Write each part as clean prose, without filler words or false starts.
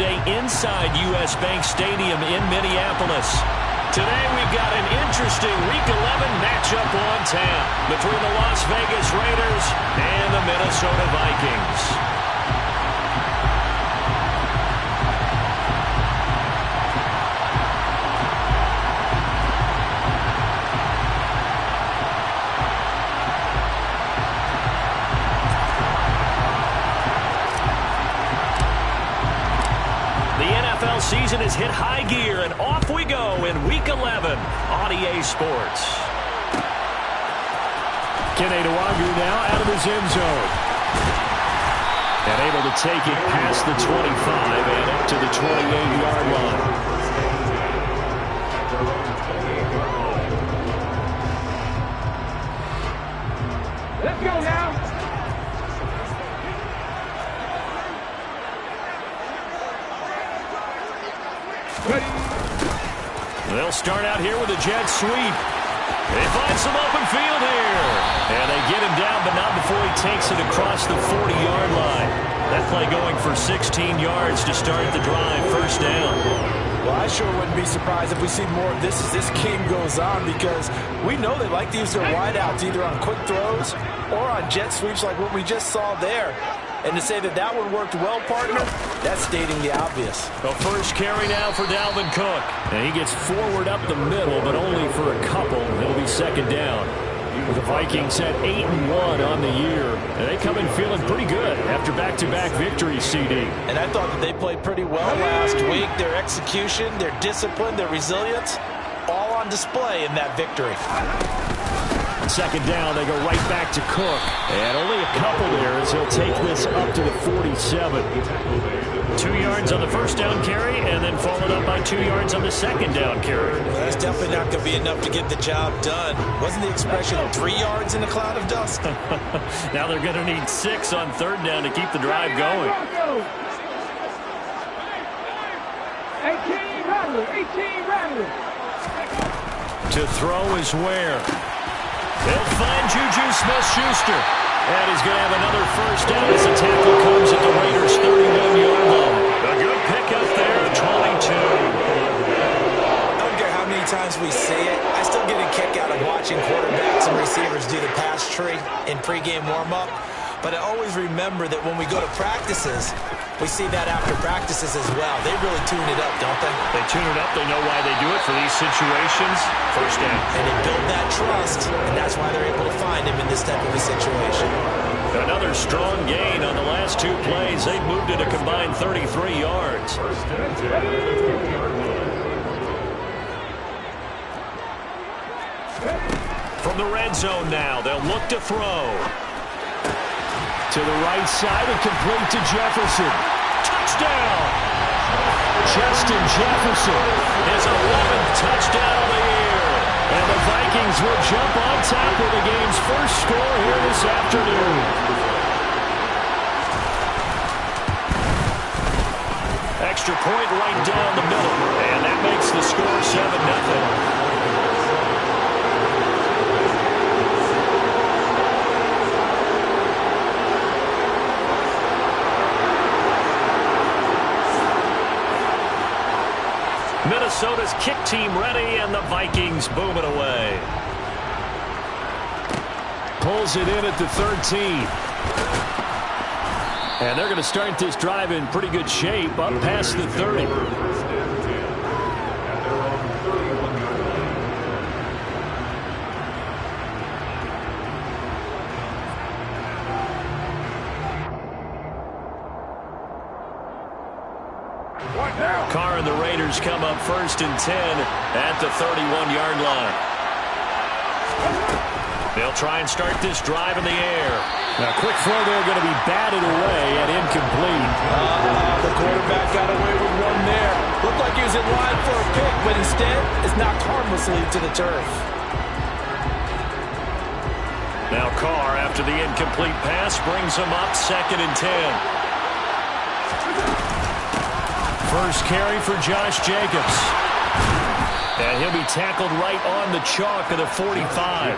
Saturday inside U.S. Bank Stadium in Minneapolis. Today we've got an interesting Week 11 matchup on tap between the Las Vegas Raiders and the Minnesota Vikings. Season has hit high gear, and off we go in Week 11 on EA Sports. Kene Nwangwu now out of his end zone. And able to take it past the 25 and up to the 28-yard line. Let's go now. They'll start out here with a jet sweep. They find some open field here. And they get him down, but not before he takes it across the 40-yard line. That play going for 16 yards to start the drive, first down. Well, I sure wouldn't be surprised if we see more of this as this game goes on, because we know they like to use their wideouts either on quick throws or on jet sweeps like what we just saw there. And to say that that one worked well, partner, that's stating the obvious. The first carry now for Dalvin Cook. And he gets forward up the middle, but only for a couple. It'll be second down. The Vikings at 8-1 on the year. And they come in feeling pretty good after back-to-back victories, CD. And I thought that they played pretty well last week. Their execution, their discipline, their resilience, all on display in that victory. Second down, they go right back to Cook. And only a couple there as he'll take this up to the 47. 2 yards on the first down carry, and then followed up by 2 yards on the second down carry. Well, that's definitely not going to be enough to get the job done. Wasn't the expression 3 yards in a cloud of dust? Now they're going to need 6 on third down to keep the drive going. 18 Rattler. To throw is Ware. They'll find Juju Smith-Schuster. And he's going to have another first down as the tackle comes at the Raiders' 31-yard line. A good pickup there at 22. I don't care how many times we see it. I still get a kick out of watching quarterbacks and receivers do the pass tree in pregame warm-up. But I always remember that when we go to practices, we see that after practices as well. They really tune it up, don't they? They tune it up. They know why they do it for these situations. First down. And they build that trust, and that's why they're able to find him in this type of a situation. Another strong gain on the last 2 plays. They moved it a combined 33 yards. From the red zone now, they'll look to throw. To the right side and complete to Jefferson. Touchdown! Justin Jefferson, his 11th touchdown of the year. And the Vikings will jump on top of the game's first score here this afternoon. Extra point right down the middle. And that makes the score 7-0. Minnesota's kick team ready, and the Vikings boom it away. Pulls it in at the 13. And they're going to start this drive in pretty good shape, up past the 30. Carr and the Raiders come up first and 10 at the 31-yard line. They'll try and start this drive in the air. Now, quick throw there going to be batted away and incomplete. The quarterback got away with one there. Looked like he was in line for a pick, but instead is knocked harmlessly to the turf. Now Carr, after the incomplete pass, brings him up second and 10. First carry for Josh Jacobs. And he'll be tackled right on the chalk of the 45.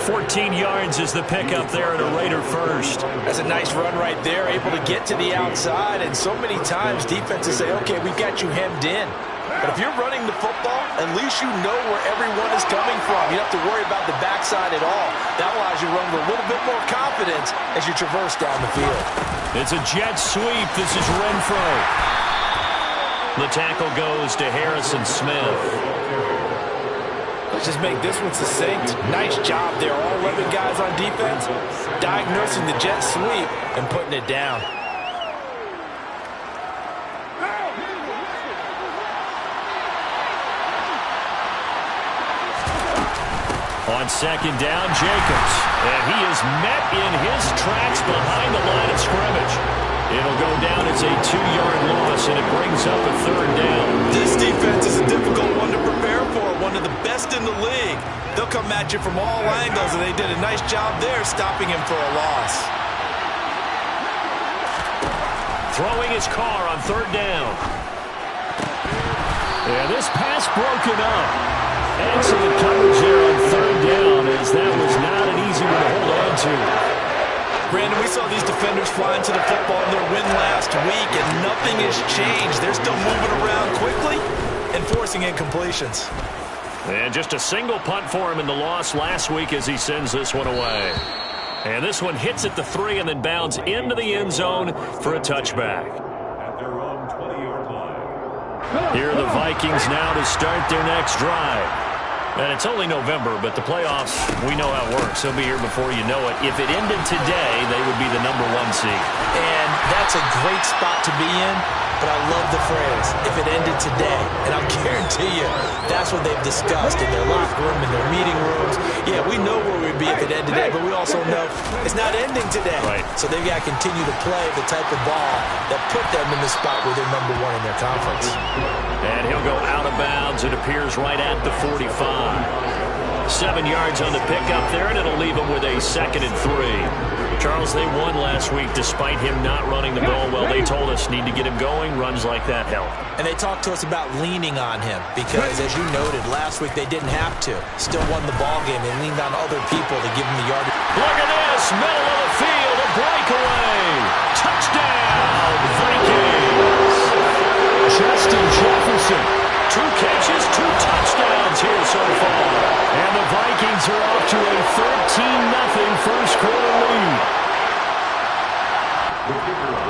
14 yards is the pickup there at a Raider first. That's a nice run right there, able to get to the outside. And so many times defenses say, okay, we've got you hemmed in. But if you're running the football, at least you know where everyone is coming from. You don't have to worry about the backside at all. That allows you to run with a little bit more confidence as you traverse down the field. It's a jet sweep. This is Renfro. The tackle goes to Harrison Smith. Let's just make this one succinct. Nice job there. All 11 guys on defense diagnosing the jet sweep and putting it down. On second down, Jacobs. And he is met in his tracks behind the line of scrimmage. It'll go down as a 2-yard loss, and it brings up a third down. This defense is a difficult one to prepare for, one of the best in the league. They'll come at you from all angles, and they did a nice job there stopping him for a loss. Throwing his car on third down. And this pass broken up. Excellent coverage there on third down, as that was not an easy one to hold on to. Brandon, we saw these defenders flying to the football in their win last week, and nothing has changed. They're still moving around quickly and forcing incompletions. And just a single punt for him in the loss last week as he sends this one away. And this one hits at the 3 and then bounds into the end zone for a touchback. At their own 20-yard line. Here are the Vikings now to start their next drive. And it's only November, but the playoffs, we know how it works. They'll be here before you know it. If it ended today, they would be the #1 seed. And that's a great spot to be in, but I love the phrase, if it ended today. And I'll guarantee you, that's what they've discussed in their locker room, in their meeting rooms. Yeah, we know where we'd be if it ended today, but we also know it's not ending today. Right. So they've got to continue to play the type of ball that put them in the spot where they're #1 in their conference. And he'll go out of bounds. It appears right at the 45. 7 yards on the pickup there, and it'll leave him with a 2nd and 3. Charles, they won last week despite him not running the ball well. They told us need to get him going. Runs like that help. And they talked to us about leaning on him because, as you noted, last week they didn't have to. Still won the ball game. They leaned on other people to give him the yardage. Look at this. Middle of the field. A breakaway. Touchdown, Vikings. Justin Jefferson. 2 catches, 2 touchdowns here so far. And the Vikings are off to a 13-0 first quarter lead.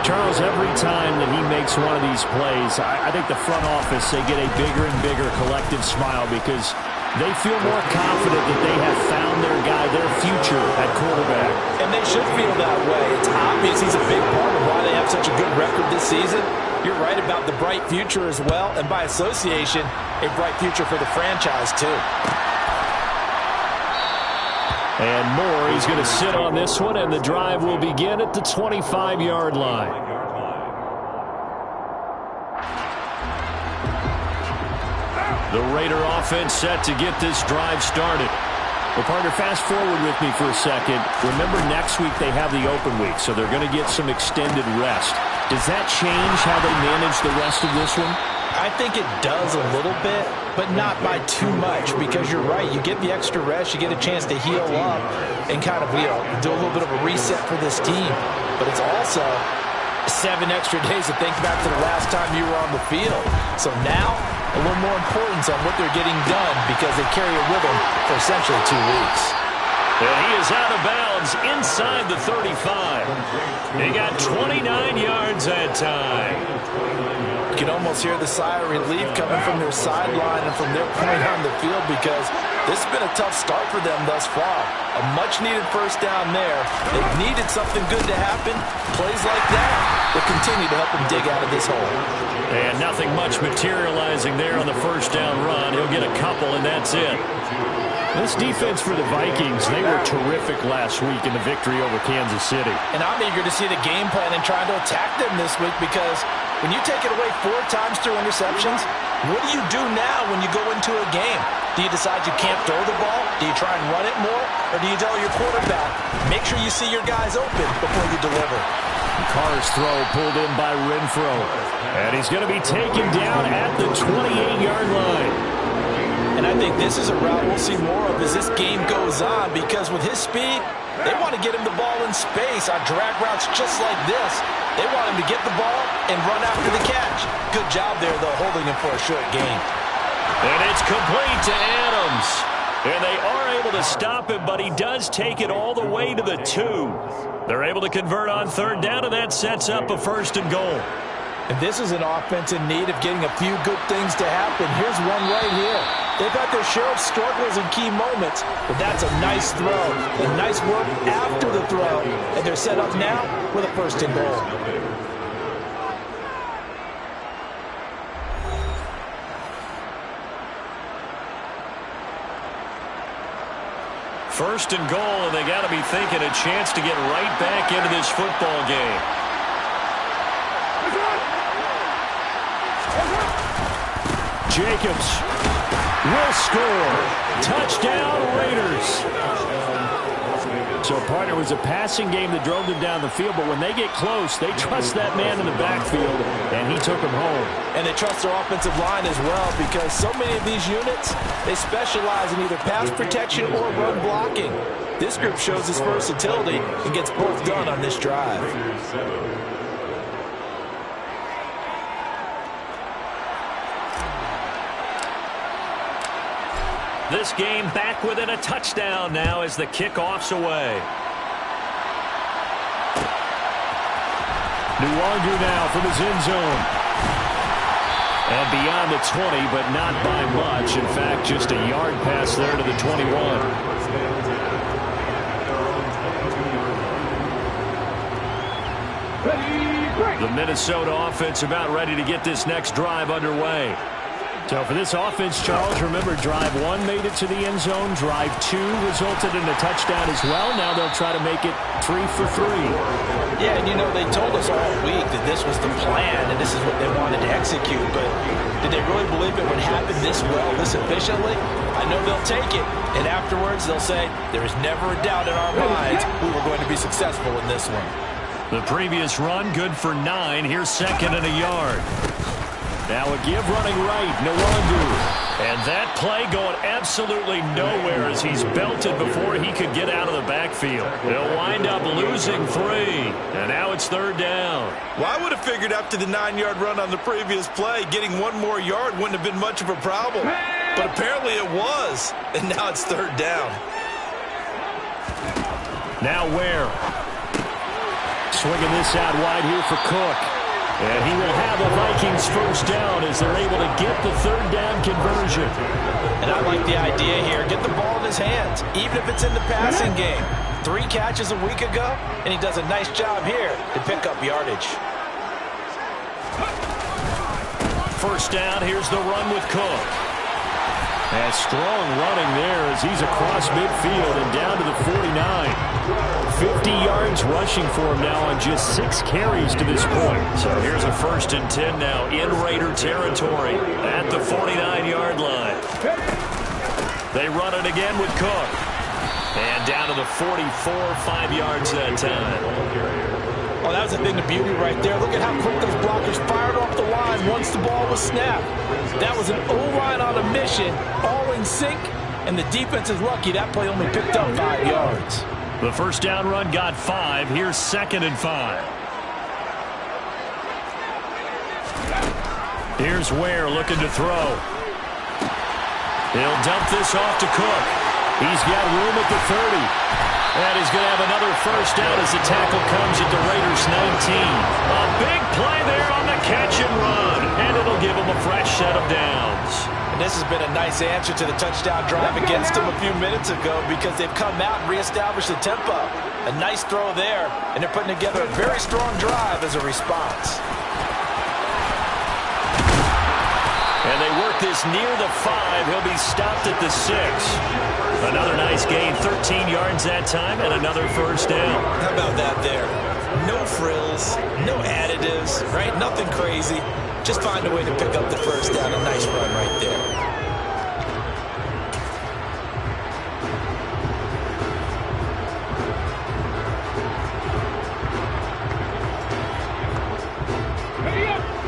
Charles, every time that he makes one of these plays, I think the front office, they get a bigger and bigger collective smile because they feel more confident that they have found their guy, their future at quarterback. And they should feel that way. It's obvious he's a big part of why they have such a good record this season. You're right about the bright future as well, and by association, a bright future for the franchise too. And Moore, he's going to sit on this one, and the drive will begin at the 25-yard line. The Raider offense set to get this drive started. Well, partner, fast forward with me for a second. Remember, next week they have the open week, so they're going to get some extended rest. Does that change how they manage the rest of this one? I think it does a little bit, but not by too much, because you're right. You get the extra rest, you get a chance to heal up and kind of, do a little bit of a reset for this team. But it's also 7 extra days to think back to the last time you were on the field. So now, a little more importance on what they're getting done because they carry it with them for essentially 2 weeks. And he is out of bounds inside the 35. He got 29 yards that time. You can almost hear the sigh of relief coming from their sideline and from their point on the field because this has been a tough start for them thus far. A much-needed first down there. They've needed something good to happen. Plays like that will continue to help them dig out of this hole. And nothing much materializing there on the first down run. He'll get a couple, and that's it. This defense for the Vikings, they were terrific last week in the victory over Kansas City. And I'm eager to see the game plan and trying to attack them this week because when you take it away 4 times through interceptions, what do you do now when you go into a game? Do you decide you can't throw the ball? Do you try and run it more? Or do you tell your quarterback, make sure you see your guys open before you deliver? Carr's throw pulled in by Renfro. And he's going to be taken down at the 28-yard line. And I think this is a route we'll see more of as this game goes on, because with his speed, they want to get him the ball in space on drag routes just like this. They want him to get the ball and run after the catch. Good job there, though, holding him for a short gain. And it's complete to Adams. And they are able to stop him, but he does take it all the way to the 2. They're able to convert on third down, and that sets up a 1st and goal. And this is an offense in need of getting a few good things to happen. Here's one right here. They've had their share of struggles in key moments, but that's a nice throw. A nice work after the throw. And they're set up now with a 1st and goal. 1st and goal, and they got to be thinking a chance to get right back into this football game. Jacobs will score. Touchdown, Raiders. So, partner, it was a passing game that drove them down the field, but when they get close, they trust that man in the backfield, and he took him home. And they trust their offensive line as well, because so many of these units, they specialize in either pass protection or run blocking. This group shows its versatility and gets both done on this drive. This game back within a touchdown now as the kickoff's away. Nwangu now from his end zone. And beyond the 20, but not by much. In fact, just a yard pass there to the 21. The Minnesota offense about ready to get this next drive underway. So for this offense, Charles, remember, drive 1 made it to the end zone. Drive 2 resulted in a touchdown as well. Now they'll try to make it 3 for 3. Yeah, and you know, they told us all week that this was the plan and this is what they wanted to execute. But did they really believe it would happen this well, this efficiently? I know they'll take it. And afterwards, they'll say, there is never a doubt in our minds we were going to be successful in this one. The previous run, good for 9. Here's 2nd and a yard. Now a give running right, Nwangu. And that play going absolutely nowhere as he's belted before he could get out of the backfield. They'll wind up losing 3. And now it's 3rd down. Well, I would have figured after the 9-yard run on the previous play, getting 1 more yard wouldn't have been much of a problem. But apparently it was. And now it's 3rd down. Now Ware. Swinging this out wide here for Cook. And he will have a Vikings 1st down as they're able to get the 3rd down conversion. And I like the idea here. Get the ball in his hands, even if it's in the passing game. 3 catches a week ago, and he does a nice job here to pick up yardage. 1st down, here's the run with Cook. And strong running there as he's across midfield and down to the 49. 50 yards rushing for him now on just 6 carries to this point. So here's a 1st and 10 now in Raider territory at the 49-yard line. They run it again with Cook. And down to the 44, 5 yards that time. Oh, that was a thing of beauty right there. Look at how quick those blockers fired off the line once the ball was snapped. That was an O-line on a mission, all in sync, and the defense is lucky that play only picked up 5 yards. The 1st down run got 5. Here's 2nd and 5. Here's Ware looking to throw. He'll dump this off to Cook. He's got room at the 30. And he's going to have another 1st down as the tackle comes at the Raiders' 19. A big play there on the catch and run. And it'll give him a fresh set of downs. And this has been a nice answer to the touchdown drive against them a few minutes ago, because they've come out and reestablished the tempo. A nice throw there, and they're putting together a very strong drive as a response. And they work this near the 5. He'll be stopped at the 6. Another nice gain, 13 yards that time, and another 1st down. How about that there? No frills, no additives, right? Nothing crazy. Just find a way to pick up the 1st down. A nice run right there.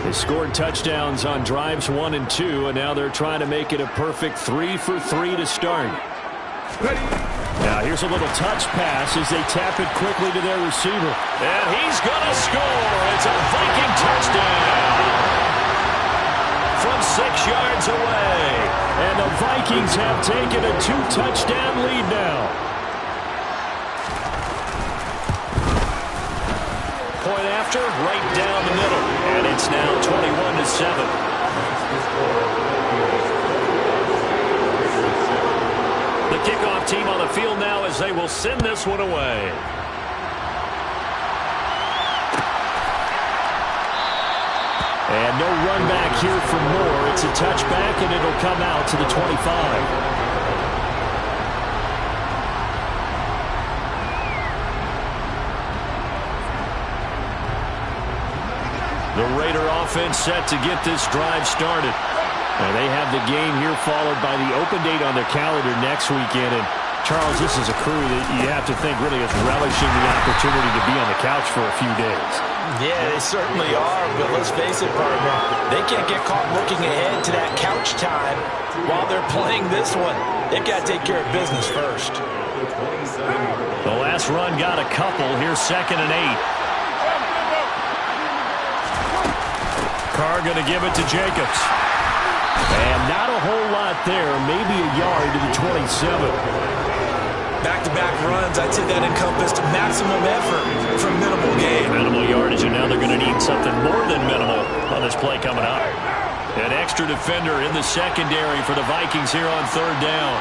This scored touchdowns on drives 1 and 2, and now they're trying to make it a perfect 3 for 3 to start. Now here's a little touch pass as they tap it quickly to their receiver. And he's going to score. It's a Viking touchdown from 6 yards away. And the Vikings have taken a 2-touchdown lead now. Point after, right down the middle. And it's now 21-7. The kickoff team on the field now as they will send this one away. And no run back here for Moore. It's a touchback, and it'll come out to the 25. The Raider offense set to get this drive started. And they have the game here followed by the open date on their calendar next weekend. And, Charles, this is a crew that you have to think really is relishing the opportunity to be on the couch for a few days. Yeah, they certainly are. But let's face it, partner, they can't get caught looking ahead to that couch time while they're playing this one. They've got to take care of business first. The last run got a couple. Here's 2nd and 8. Carr going to give it to Jacobs. And not a whole lot there. Maybe a yard to the 27. Back-to-back runs, I'd say that encompassed maximum effort for minimal gain. Minimal yardage, and now they're going to need something more than minimal on this play coming up. An extra defender in the secondary for the Vikings here on 3rd down.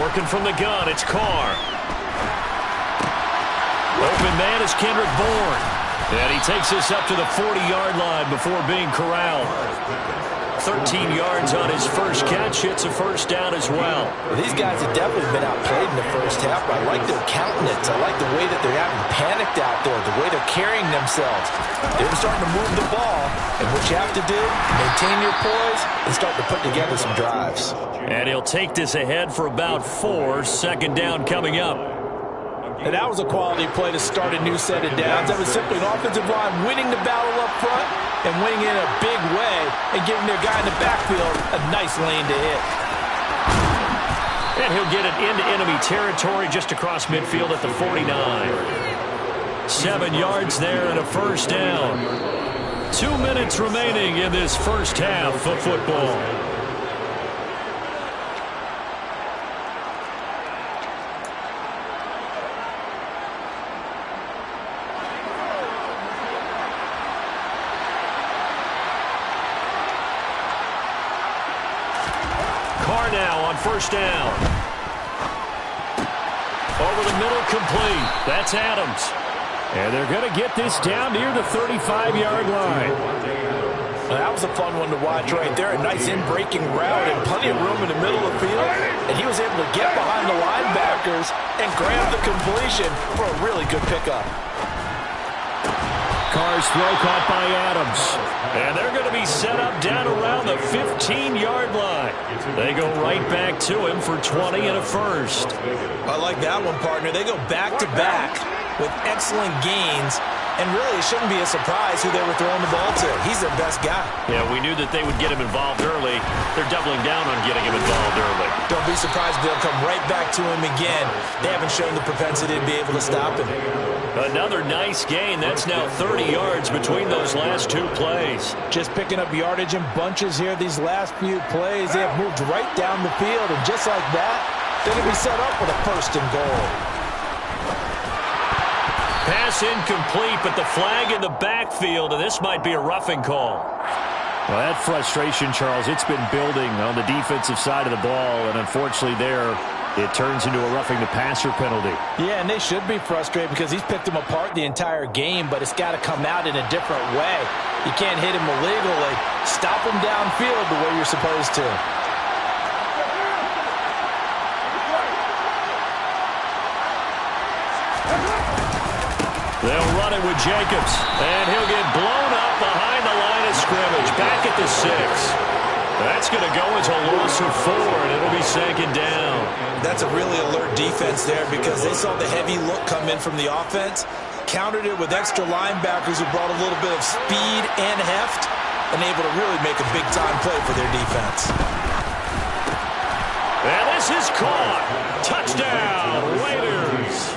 Working from the gun, it's Carr. Open man is Kendrick Bourne. And he takes this up to the 40-yard line before being corralled. 13 yards on his first catch. It's a first down as well. These guys have definitely been outplayed in the first half, but I like their countenance. I like the way that they're having panicked out there, the way they're carrying themselves. They're starting to move the ball, and what you have to do, maintain your poise and start to put together some drives. And he'll take this ahead for about 4. 2nd down coming up. And that was a quality play to start a new set of downs. That was simply an offensive line winning the battle up front and winning in a big way and giving their guy in the backfield a nice lane to hit. And he'll get it into enemy territory just across midfield at the 49. 7 yards there and a first down. 2 minutes remaining in this first half of football. Now on first down. Over the middle, complete. That's Adams. And they're going to get this down near the 35-yard line. Well, that was a fun one to watch right there. A nice in-breaking route and plenty of room in the middle of the field. And he was able to get behind the linebackers and grab the completion for a really good pickup. Carr's throw caught by Adams. And they're going to be set up down around the 15-yard line. They go right back to him for 20 and a first. I like that one, partner. They go back-to-back with excellent gains. And really, it shouldn't be a surprise who they were throwing the ball to. He's their best guy. Yeah, we knew that they would get him involved early. They're doubling down on getting him involved early. Don't be surprised they'll come right back to him again. They haven't shown the propensity to be able to stop him. Another nice gain. That's now 30 yards between those last 2 plays. Just picking up yardage in bunches here these last few plays. They have moved right down the field, and just like that, they're going to be set up with a first and goal. Pass incomplete, but the flag in the backfield, and this might be a roughing call. Well, that frustration, Charles, it's been building on the defensive side of the ball, and unfortunately there, it turns into a roughing the passer penalty. Yeah, and they should be frustrated because he's picked them apart the entire game, but it's got to come out in a different way. You can't hit him illegally. Stop him downfield the way you're supposed to. They'll run it with Jacobs, and he'll get blown up behind the line of scrimmage, back at the 6. That's going to go as a loss of 4, and it'll be 2nd down. That's a really alert defense there because they saw the heavy look come in from the offense, countered it with extra linebackers who brought a little bit of speed and heft, and able to really make a big-time play for their defense. And this is caught. Touchdown, Raiders.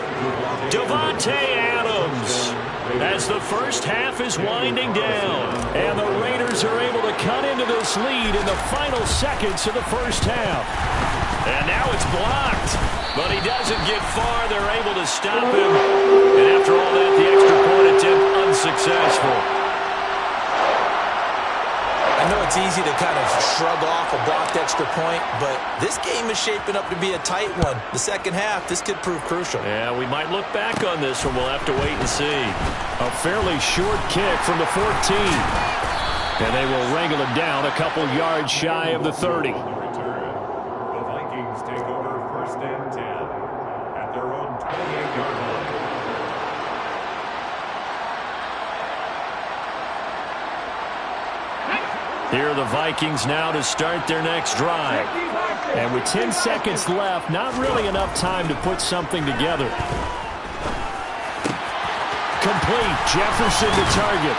Davante Adams. As the first half is winding down, and the Raiders are able to cut into this lead in the final seconds of the first half. And now it's blocked, but he doesn't get far. They're able to stop him. And after all that, the extra point attempt unsuccessful. I know it's easy to kind of shrug off a blocked extra point, but this game is shaping up to be a tight one. The second half, this could prove crucial. Yeah, we might look back on this one. We'll have to wait and see. A fairly short kick from the 14. And they will wrangle it down a couple yards shy of the 30. The Vikings take over 1st and 10 at their own 28-yard line. Here are the Vikings now to start their next drive. And with 10 seconds left, not really enough time to put something together. Complete. Jefferson to target.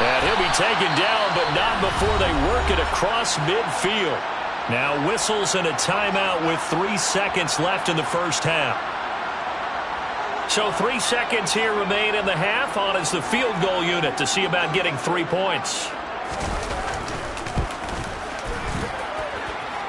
And he'll be taken down, but not before they work it across midfield. Now whistles and a timeout with 3 seconds left in the first half. So 3 seconds here remain in the half. On is the field goal unit to see about getting 3 points.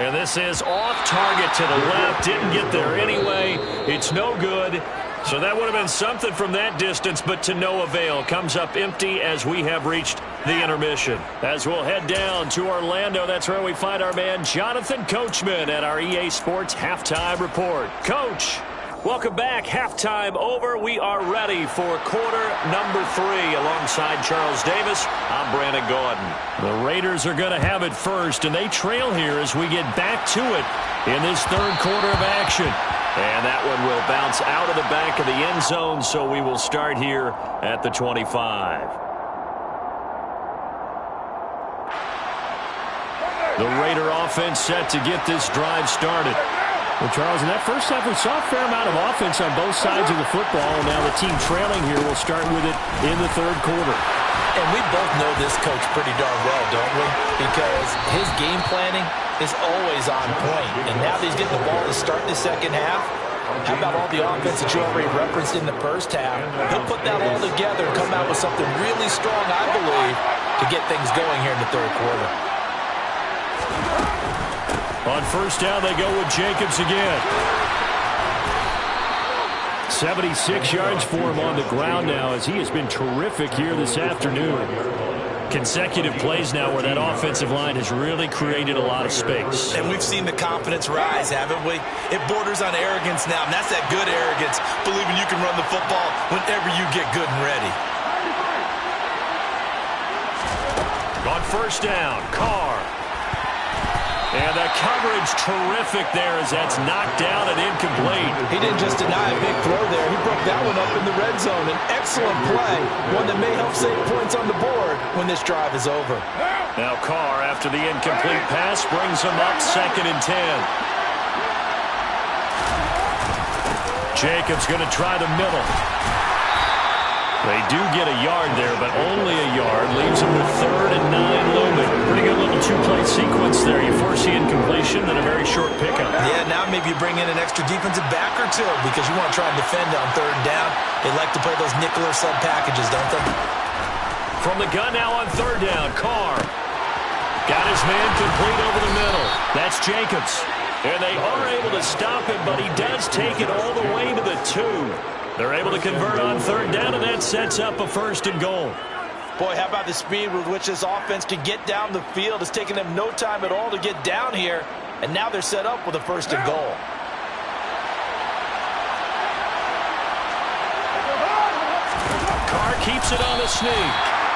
And this is off target to the left. Didn't get there anyway. It's no good. So that would have been something from that distance, but to no avail. Comes up empty as we have reached the intermission. As we'll head down to Orlando, that's where we find our man Jonathan Coachman at our EA Sports Halftime Report. Coach, welcome back. Halftime over. We are ready for quarter number 3. Alongside Charles Davis, I'm Brandon Gaudin. The Raiders are going to have it first, and they trail here as we get back to it in this third quarter of action. And that one will bounce out of the back of the end zone, so we will start here at the 25. The Raider offense set to get this drive started. Well, Charles, in that first half, we saw a fair amount of offense on both sides of the football, and now the team trailing here will start with it in the third quarter. And we both know this coach pretty darn well, don't we? Because his game planning is always on point. And now that he's getting the ball to start the second half, how about all the offense that you already referenced in the first half? He'll put that all together and come out with something really strong, I believe, to get things going here in the third quarter. On first down, they go with Jacobs again. 76 yards for him on the ground now, as he has been terrific here this afternoon. Consecutive plays now where that offensive line has really created a lot of space. And we've seen the confidence rise, haven't we? It borders on arrogance now, and that's that good arrogance, believing you can run the football whenever you get good and ready. On first down, Carr. And the coverage terrific there as that's knocked down and incomplete. He didn't just deny a big throw there. He broke that one up in the red zone. An excellent play, one that may help save points on the board when this drive is over. Now Carr, after the incomplete pass, brings him up 2nd and 10. Jacobs going to try the middle. They do get a yard there, but only a yard. Leaves them with 3rd and 9 looming. Pretty good little 2-play sequence there. You force the incompletion and a very short pickup. Yeah, now maybe you bring in an extra defensive back or two because you want to try and defend on 3rd down. They like to play those nickel or sub packages, don't they? From the gun now on 3rd down, Carr. Got his man complete over the middle. That's Jacobs. And they are able to stop him, but he does take it all the way to the 2. They're able to convert on 3rd down, and that sets up a 1st and goal. Boy, how about the speed with which this offense can get down the field? It's taken them no time at all to get down here, and now they're set up with a 1st and goal. Carr keeps it on the sneak.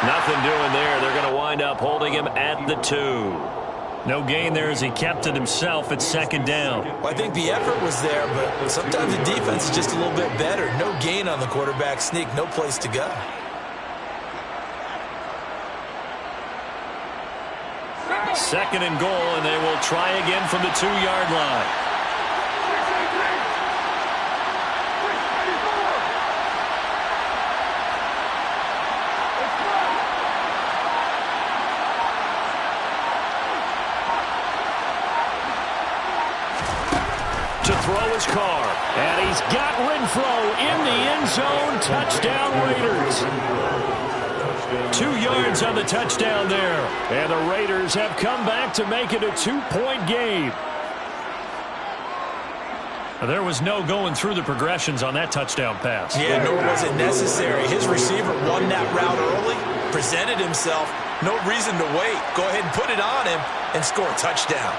Nothing doing there. They're going to wind up holding him at the 2. No gain there as he kept it himself at 2nd down. Well, I think the effort was there, but sometimes the defense is just a little bit better. No gain on the quarterback sneak, no place to go. Second and goal, and they will try again from the 2-yard line. to throw his car. And he's got Renfrow in the end zone. Touchdown, Raiders. 2 yards on the touchdown there. And the Raiders have come back to make it a 2-point game. There was no going through the progressions on that touchdown pass. Yeah, nor was it necessary. His receiver won that route early, presented himself. No reason to wait. Go ahead and put it on him and score a touchdown.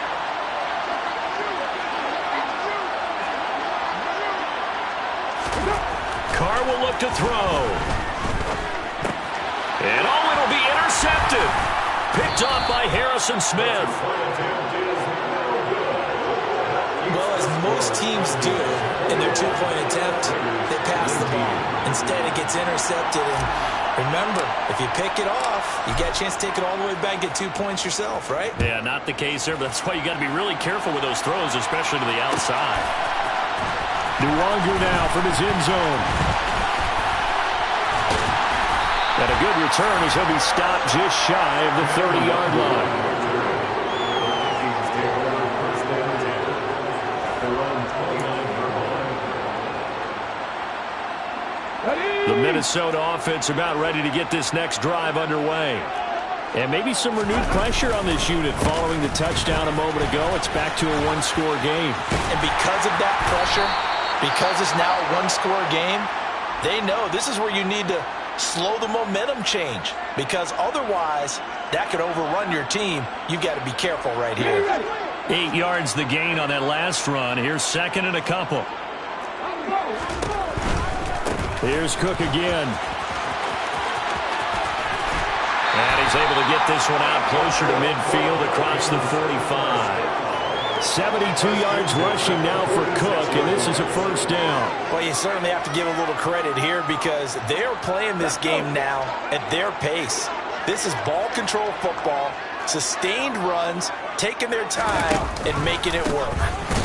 Carr will look to throw. And it'll be intercepted. Picked off by Harrison Smith. Well, as most teams do in their two-point attempt, they pass the ball. Instead, it gets intercepted. And remember, if you pick it off, you get a chance to take it all the way back and get 2 points yourself, right? Yeah, not the case there, but that's why you got to be really careful with those throws, especially to the outside. Nwangu now from his end zone. And a good return as he'll be stopped just shy of the 30-yard line. The Minnesota offense about ready to get this next drive underway. And maybe some renewed pressure on this unit following the touchdown a moment ago. It's back to a one-score game. And because of that pressure, because it's now a one-score game, they know this is where you need to slow the momentum change. Because otherwise, that could overrun your team. You got to be careful right here. 8 yards the gain on that last run. Here's second and a couple. Here's Cook again. And he's able to get this one out closer to midfield across the 45. 72 yards rushing now for Cook, and this is a first down. Well, you certainly have to give a little credit here because they're playing this game now at their pace. This is ball control football, sustained runs, taking their time and making it work.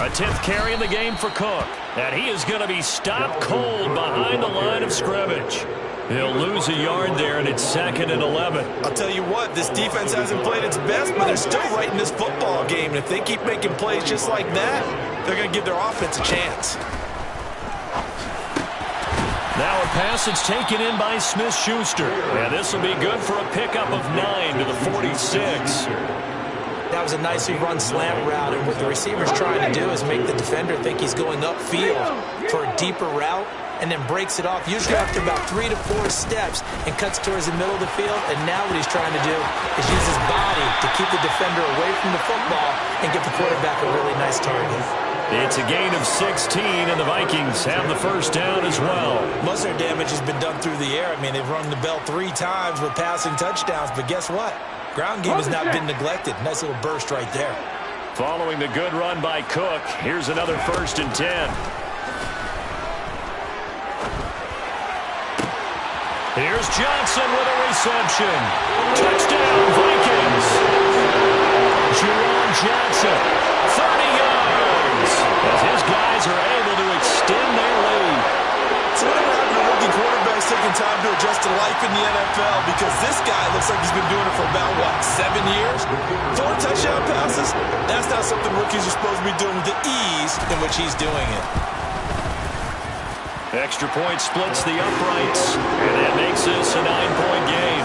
A 10th carry in the game for Cook. And he is going to be stopped cold behind the line of scrimmage. He'll lose a yard there, and it's second and 11. I'll tell you what, this defense hasn't played its best, but they're still right in this football game. And if they keep making plays just like that, they're going to give their offense a chance. Now a pass that's taken in by Smith-Schuster. And this will be good for a pickup of 9 to the 46. That was a nicely run slant route, and what the receiver's trying to do is make the defender think he's going upfield for a deeper route and then breaks it off, usually after about 3 to 4 steps, and cuts towards the middle of the field. And now what he's trying to do is use his body to keep the defender away from the football and give the quarterback a really nice target. It's a gain of 16, and the Vikings have the first down as well. Most of their damage has been done through the air. I mean, they've rung the bell 3 times with passing touchdowns, but guess what? Ground game has not been neglected. Nice little burst right there. Following the good run by Cook, here's another first and 10. Here's Johnson with a reception. Touchdown, Vikings. Jerome Johnson, 30 yards. As his guys are able to extend their lead. So whatever happened to rookie quarterbacks taking time to adjust to life in the NFL, because this guy looks like he's been doing it for about, 7 years? 4 touchdown passes? That's not something rookies are supposed to be doing with the ease in which he's doing it. Extra point splits the uprights, and that makes this a 9-point game.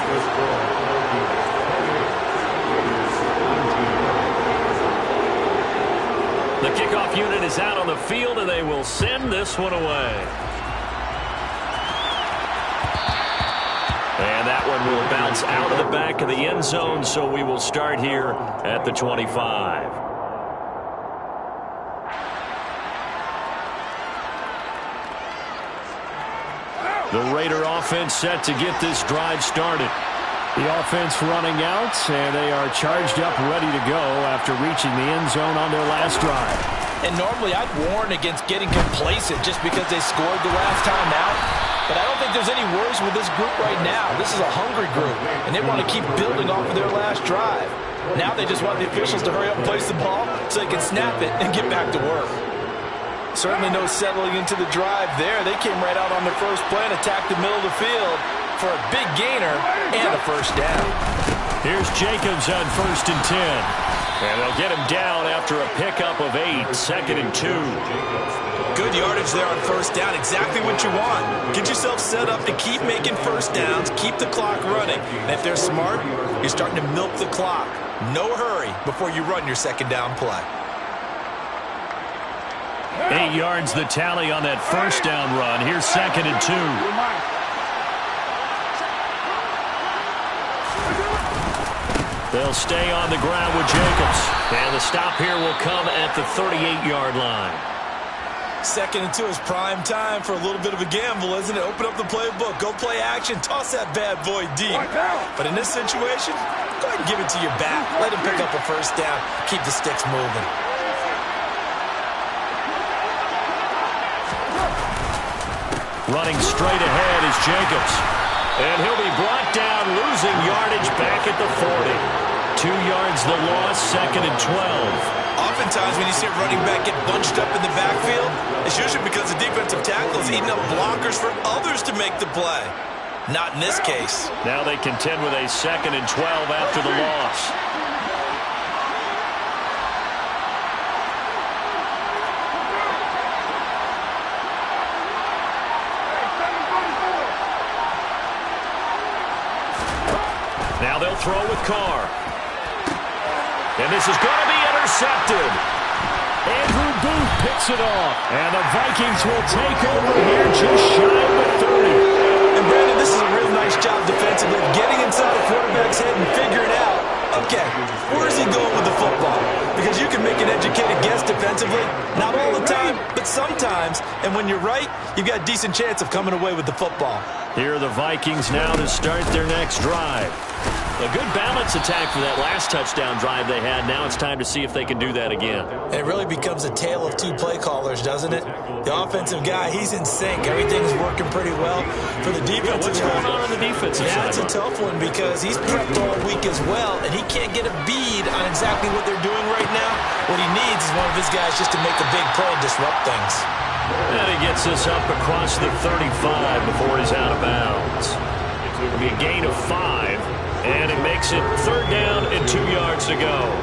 The kickoff unit is out on the field, and they will send this one away. And that one will bounce out of the back of the end zone, so we will start here at the 25. The Raider offense set to get this drive started. The offense running out, and they are charged up, ready to go after reaching the end zone on their last drive. And normally I'd warn against getting complacent just because they scored the last time out. But I don't think there's any worries with this group right now. This is a hungry group, and they want to keep building off of their last drive. Now they just want the officials to hurry up and place the ball so they can snap it and get back to work. Certainly no settling into the drive there. They came right out on their first play and attacked the middle of the field for a big gainer and a first down. Here's Jacobs on 1st and 10. And they'll get him down after a pickup of 8, 2nd and 2. Good yardage there on first down. Exactly what you want. Get yourself set up to keep making first downs, keep the clock running. And if they're smart, you're starting to milk the clock. No hurry before you run your second down play. 8 yards the tally on that first down run. Here's 2nd and 2. They'll stay on the ground with Jacobs. And the stop here will come at the 38-yard line. 2nd and 2 is prime time for a little bit of a gamble, isn't it? Open up the playbook, go play action, toss that bad boy deep. But in this situation, go ahead and give it to your back. Let him pick up a first down. Keep the sticks moving. Running straight ahead is Jacobs. And he'll be brought down, losing yardage back at the 40. 2 yards the loss, 2nd and 12. Oftentimes when you see a running back get bunched up in the backfield, it's usually because the defensive tackle is eating up blockers for others to make the play. Not in this case. Now they contend with a 2nd and 12 after the loss. Now they'll throw with Carr. And this is going to be intercepted. Andrew Booth picks it off. And the Vikings will take over here just shy of the 30. And Brandon, this is a real nice job defensively, getting inside the quarterback's head and figuring out, okay, where is he going with the football? Because you can make an educated guess defensively, not all the time, but sometimes. And when you're right, you've got a decent chance of coming away with the football. Here are the Vikings now to start their next drive. A good balance attack for that last touchdown drive they had. Now it's time to see if they can do that again. And it really becomes a tale of two play callers, doesn't it? The offensive guy, he's in sync. Everything's working pretty well. For the defensive what's going on the defensive side? That's a tough one because he's prepped all week as well, and he can't get a bead on exactly what they're doing right now. What he needs is one of his guys just to make a big play and disrupt things. And he gets this up across the 35 before he's out of bounds. It'll be a gain of 5. And it makes it 3rd down and 2 yards to go.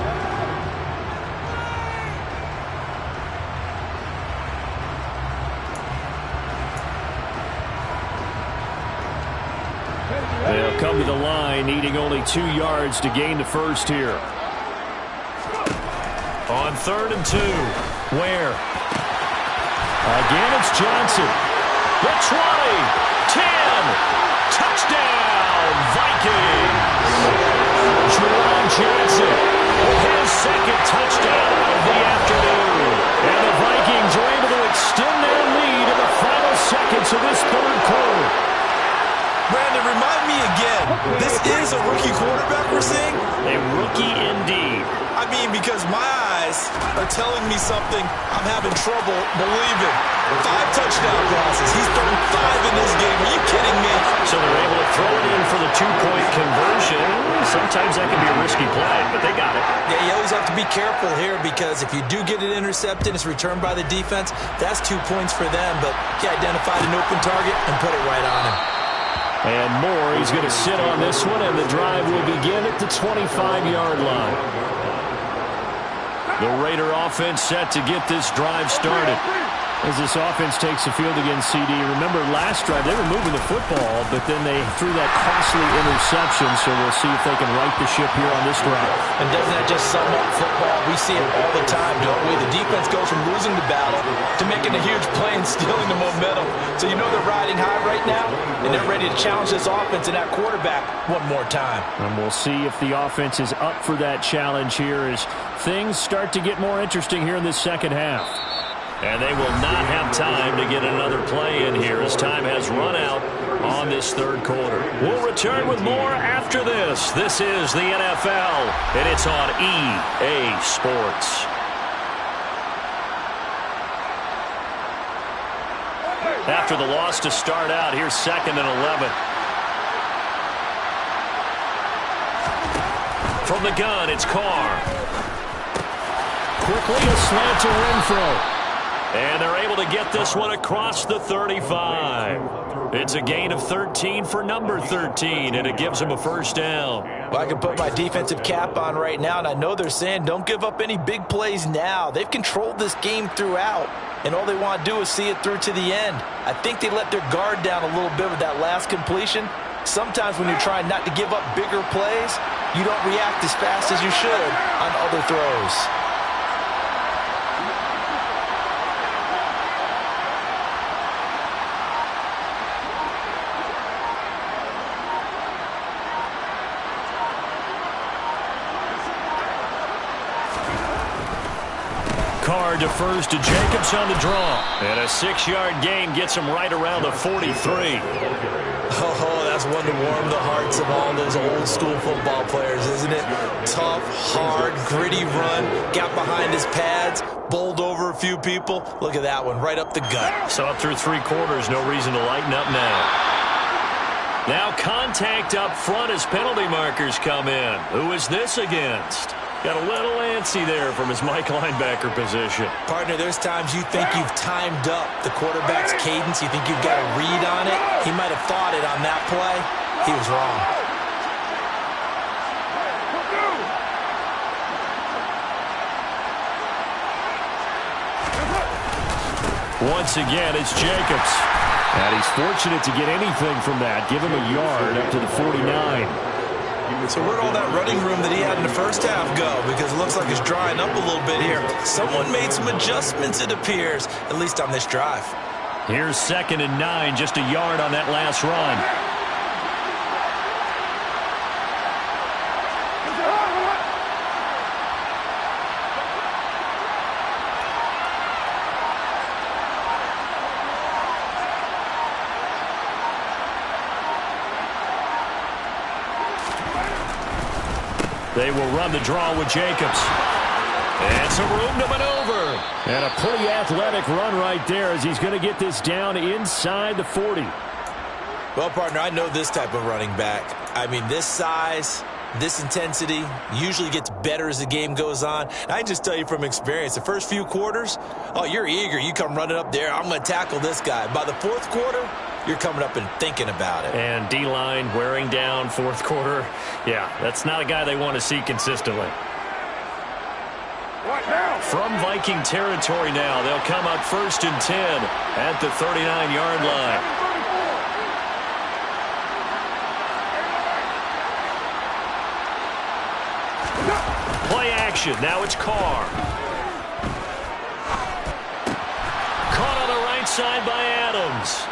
They'll come to the line, needing only 2 yards to gain the first here. On 3rd and 2. Where? Again, it's Johnson. The 20. 10. Touchdown, Vikings. Jerome Johnson with his 2nd touchdown of the afternoon. And the Vikings are able to extend their lead in the final seconds of this 3rd quarter. Brandon, remind me again, this is a rookie quarterback we're seeing? A rookie indeed. I mean, because my eyes are telling me something I'm having trouble believing. 5 touchdown passes. He's thrown 5 in this game. Are you kidding me? So they're able to throw it in for the 2-point conversion. Sometimes that can be a risky play, but they got it. Yeah, you always have to be careful here because if you do get it intercepted, it's returned by the defense. That's 2 points for them, but he identified an open target and put it right on him. And Moore, he's going to sit on this one, and the drive will begin at the 25-yard line. The Raider offense set to get this drive started. As this offense takes the field against CD, remember last drive they were moving the football, but then they threw that costly interception, so we'll see if they can right the ship here on this drive. And doesn't that just sum up football? We see it all the time, don't we? The defense goes from losing the battle to making a huge play and stealing the momentum. So you know they're riding high right now, and they're ready to challenge this offense and that quarterback one more time. And we'll see if the offense is up for that challenge here as things start to get more interesting here in this second half. And they will not have time to get another play in here as time has run out on this 3rd quarter. We'll return with more after this. This is the NFL, and it's on EA Sports. After the loss to start out, here's 2nd and 11. From the gun, it's Carr. Quickly a slant to Renfro. And they're able to get this one across the 35. It's a gain of 13 for number 13, and it gives them a first down. Well, I can put my defensive cap on right now, and I know they're saying don't give up any big plays now. They've controlled this game throughout, and all they want to do is see it through to the end. I think they let their guard down a little bit with that last completion. Sometimes when you're trying not to give up bigger plays, you don't react as fast as you should on other throws. Carr defers to Jacobs on the draw. And a 6-yard gain gets him right around the 43. Oh, that's one to warm the hearts of all those old school football players, isn't it? Tough, hard, gritty run, got behind his pads, bowled over a few people. Look at that one, right up the gut. So up through 3 quarters, no reason to lighten up now. Now contact up front as penalty markers come in. Who is this against? Got a little antsy there from his Mike linebacker position. Partner, there's times you think you've timed up the quarterback's cadence. You think you've got a read on it. He might have thought it on that play. He was wrong. Once again, it's Jacobs. And he's fortunate to get anything from that. Give him a yard up to the 49. So where'd all that running room that he had in the first half go? Because it looks like it's drying up a little bit here. Someone made some adjustments, it appears, at least on this drive. Here's 2nd and 9, just a yard on that last run. They will run the draw with Jacobs. And some room to maneuver. And a pretty athletic run right there as he's going to get this down inside the 40. Well, partner, I know this type of running back. I mean, this size, this intensity usually gets better as the game goes on. And I can just tell you from experience, the first few quarters, oh, you're eager. You come running up there, I'm going to tackle this guy. By the 4th quarter, you're coming up and thinking about it. And D-line wearing down 4th quarter. Yeah, that's not a guy they want to see consistently. From Viking territory now, they'll come out 1st and 10 at the 39-yard line. Play action. Now it's Carr. Caught on the right side by Adams.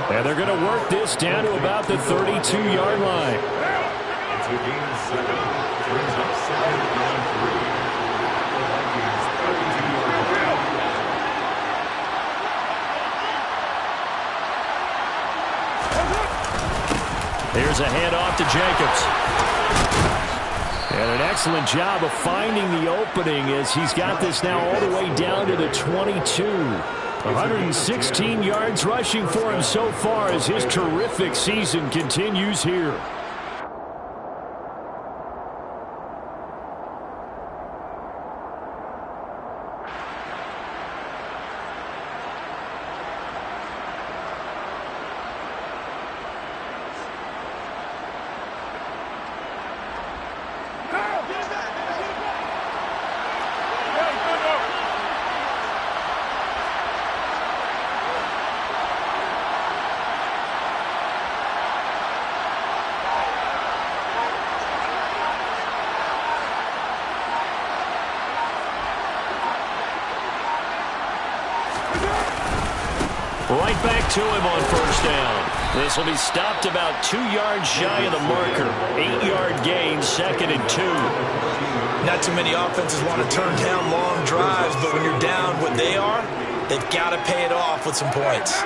And they're going to work this down to about the 32-yard line. It's a gain of 7. Brings up 2nd and 3. The Vikings 32-yard line. Here's a handoff to Jacobs. And an excellent job of finding the opening as he's got this now all the way down to the 22. 116 yards rushing for him so far as his terrific season continues here. Right back to him on 1st down. This will be stopped about 2 yards shy of the marker. 8-yard gain, 2nd and 2. Not too many offenses want to turn down long drives, but when you're down what they are, they've got to pay it off with some points.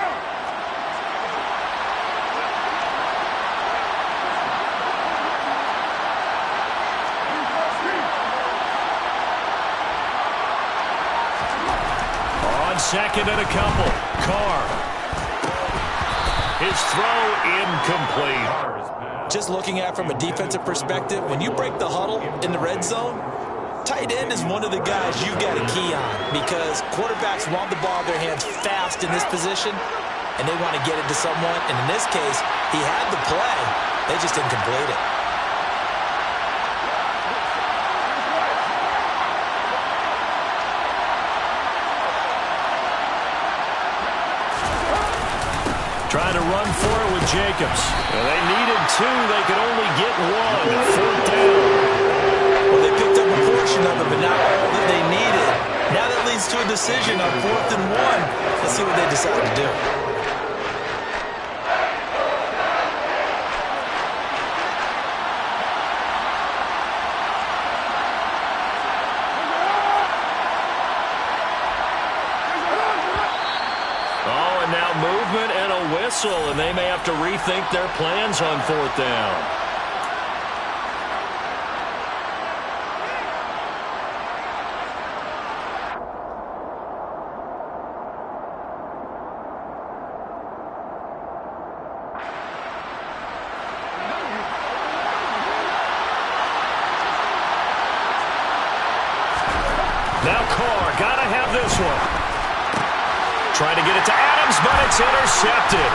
On 2nd and a couple. Carr. His throw incomplete. Just looking at it from a defensive perspective, when you break the huddle in the red zone, tight end is one of the guys you've got to key on because quarterbacks want the ball in their hands fast in this position, and they want to get it to someone. And in this case, he had the play. They just didn't complete it. Trying to run for it with Jacobs. Well, they needed two. They could only get one. 4th down. Well, they picked up a portion of it, but not all that they needed. Now that leads to a decision on 4th and 1. Let's see what they decide to do. Movement and a whistle, and they may have to rethink their plans on 4th down. Now Carr, gotta have this one. Trying to get it to Adams, but it's intercepted.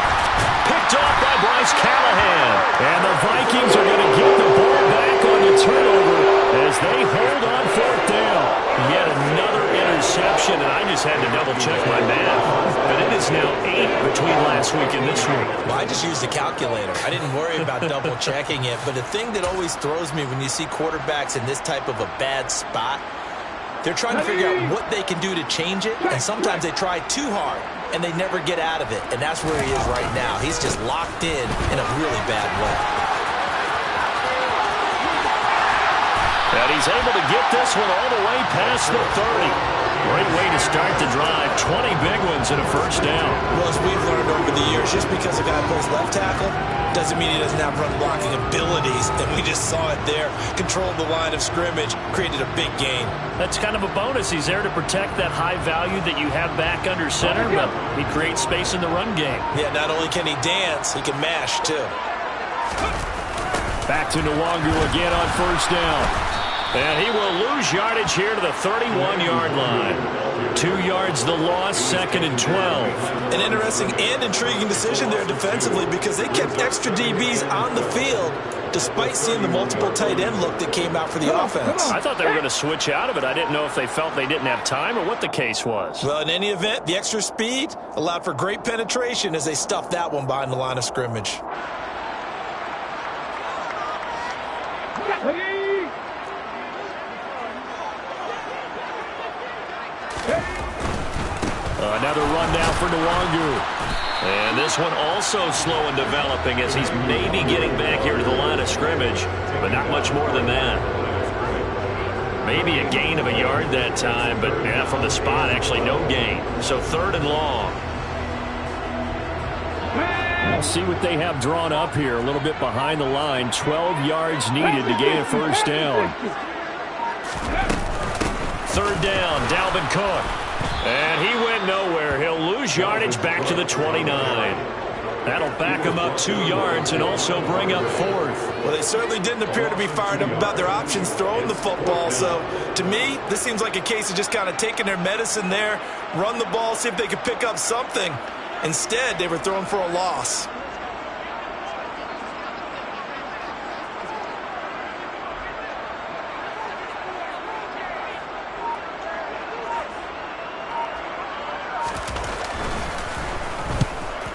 Picked off by Bryce Callahan. And the Vikings are going to get the ball back on the turnover as they hold on 4th down. Yet another interception, and I just had to double-check my math. But it is now 8 between last week and this week. Well, I just used a calculator. I didn't worry about double-checking it. But the thing that always throws me when you see quarterbacks in this type of a bad spot, they're trying to figure out what they can do to change it, and sometimes they try too hard, and they never get out of it. And that's where he is right now. He's just locked in a really bad way. And he's able to get this one all the way past the 30. Great way to start the drive. 20 big ones and a 1st down. Well, as we've learned over the years, just because a guy plays left tackle doesn't mean he doesn't have run blocking abilities, and we just saw it there. Controlled the line of scrimmage, created a big gain. That's kind of a bonus. He's there to protect that high value that you have back under center, but he creates space in the run game. Yeah, not only can he dance, he can mash, too. Back to Nwangu again on 1st down. And he will lose yardage here to the 31-yard line. 2 yards the loss, 2nd and 12. An interesting and intriguing decision there defensively because they kept extra DBs on the field despite seeing the multiple tight end look that came out for the offense. I thought they were going to switch out of it. I didn't know if they felt they didn't have time or what the case was. Well, in any event, the extra speed allowed for great penetration as they stuffed that one behind the line of scrimmage. Another run down for Nwangu. And this one also slow in developing as he's maybe getting back here to the line of scrimmage, but not much more than that. Maybe a gain of a yard that time, but yeah, from the spot, actually no gain. So 3rd and long. We'll see what they have drawn up here. A little bit behind the line. 12 yards needed to gain a 1st down. 3rd down, Dalvin Cook. And he went nowhere. He'll lose yardage back to the 29. That'll back him up 2 yards and also bring up 4th. Well, they certainly didn't appear to be fired up about their options throwing the football. So, to me, this seems like a case of just kind of taking their medicine there, run the ball, see if they could pick up something. Instead, they were throwing for a loss.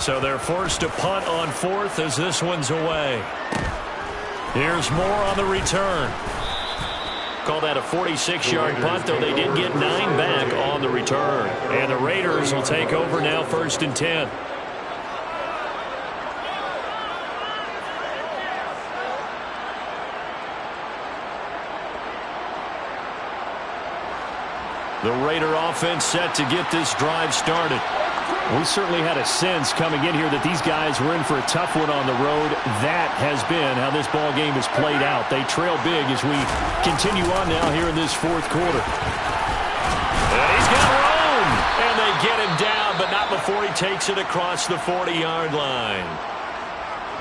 So they're forced to punt on 4th as this one's away. Here's Moore on the return. Call that a 46-yard punt, though they did get 9 back on the return. And the Raiders will take over now, 1st and 10. The Raider offense set to get this drive started. We certainly had a sense coming in here that these guys were in for a tough one on the road. That has been how this ball game has played out. They trail big as we continue on now here in this 4th quarter. And he's got room, and they get him down, but not before he takes it across the 40-yard line.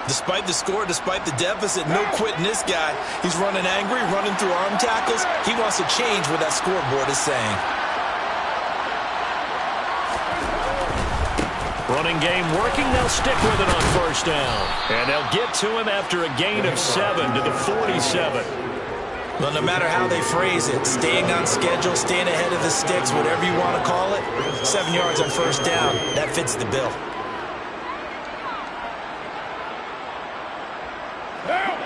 Despite the score, despite the deficit, no quitting this guy. He's running angry, running through arm tackles. He wants to change what that scoreboard is saying. Running game working. They'll stick with it on first down. And they'll get to him after a gain of 7 to the 47. Well, no matter how they phrase it, staying on schedule, staying ahead of the sticks, whatever you want to call it, 7 yards on first down, that fits the bill.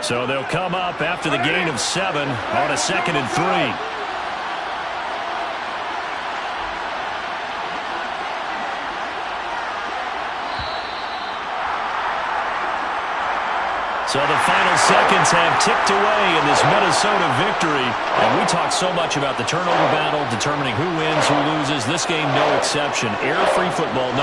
So they'll come up after the gain of 7 on a 2nd and 3. So the final seconds have ticked away in this Minnesota victory. And we talk so much about the turnover battle, determining who wins, who loses. This game, no exception. Air-free football. No